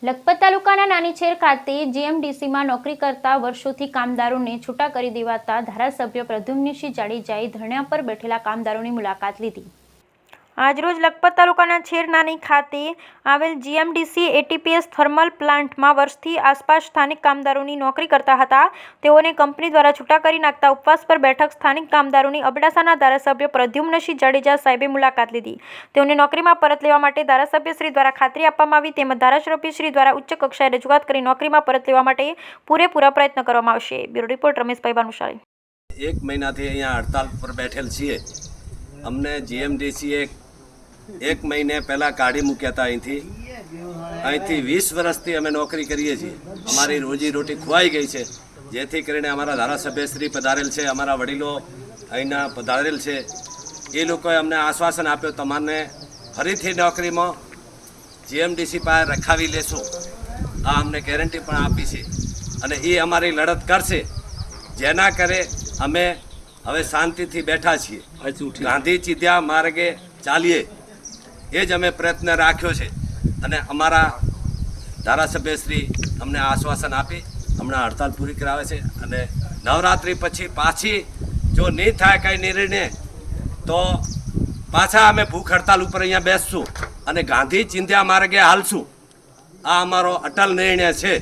લખપત તાલુકાના નાનીછેર ખાતે જીએમડીસીમાં નોકરી કરતા વર્ષોથી કામદારોને છૂટા કરી દેવાતા ધારાસભ્ય પ્રદ્યુમ્નસિંહ જાડેજાએ ધરણા પર બેઠેલા કામદારોની મુલાકાત લીધી। આજરોજ લખપત તાલુકાના છેર નાની ખાતે આવેલ જીએમડીસી એટીપીએસ થર્મલ પ્લાન્ટમાં વર્ષથી આસપાસ સ્થાનિક કામદારોની નોકરી કરતા હતા। તેઓને કંપની દ્વારા છૂટા કરી નાખતા ઉપવાસ પર બેઠક સ્થાનિક કામદારોની અબડાસાના ધારાસભ્ય પ્રદ્યુમ્નસિંહ જાડેજા સાહેબે મુલાકાત લીધી। તેઓને નોકરીમાં પરત લેવા માટે ધારાસભ્યશ્રી દ્વારા ખાતરી આપવામાં આવી તેમજ ધારાસભ્યશ્રી દ્વારા ઉચ્ચ કક્ષાએ રજૂઆત કરી નોકરીમાં પરત લેવા માટે પૂરેપૂરા પ્રયત્ન કરવામાં આવશે। Bureau report Rameshbhai Bhanushali. एक महीनाથી અહીંયા હડતાલ પર બેઠેલ છીએ। અમને જીએમડીસી એક મહિને પહેલાં કાઢી મૂક્યા હતા। અહીંથી 20 વર્ષથી અમે નોકરી કરીએ છીએ। અમારી રોજીરોટી ખોવાઈ ગઈ છે, જેથી કરીને અમારા ધારાસભ્યશ્રી પધારેલ છે, અમારા વડીલો અહીંના પધારેલ છે। એ લોકોએ અમને આશ્વાસન આપ્યું તમને ફરીથી નોકરીમાં જીએમડીસી પાસે રખાવી લેશો, આ અમને ગેરંટી પણ આપી છે અને એ અમારી લડત કરશે, જેના કરે અમે હવે શાંતિથી બેઠા છીએ। ગાંધી ચીધ્યા માર્ગે ચાલીએ એ જ અમે પ્રયત્ન રાખ્યો છે અને અમારા ધારાસભ્યશ્રી અમને આશ્વાસન આપી હમણાં હડતાલ પૂરી કરાવે છે અને નવરાત્રિ પછી પાછી જો નહીં થાય કંઈ નિર્ણય તો પાછા અમે ભૂખ હડતાલ ઉપર અહીંયા બેસશું અને ગાંધી ચિંધ્યા માર્ગે હાલશું। આ અમારો અટલ નિર્ણય છે।